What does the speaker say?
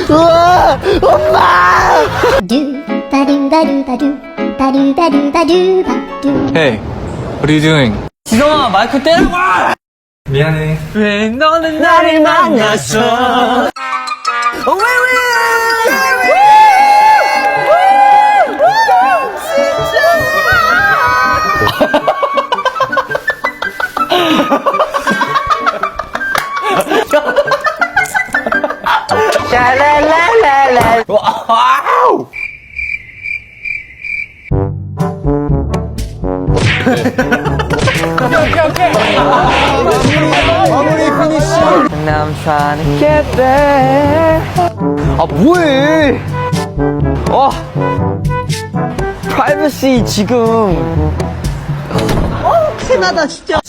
우와, 엄마! Hey, what are you doing? 지성아, 마이크 떼려봐! 미안해. 왜 너는 나를 만났어? 샤랄랄랄랄. 와우! 오케이. 마무리 피니쉬. And I'm trying to get there. 아, 뭐해? 프라이버시 지금. 큰하다, 진짜.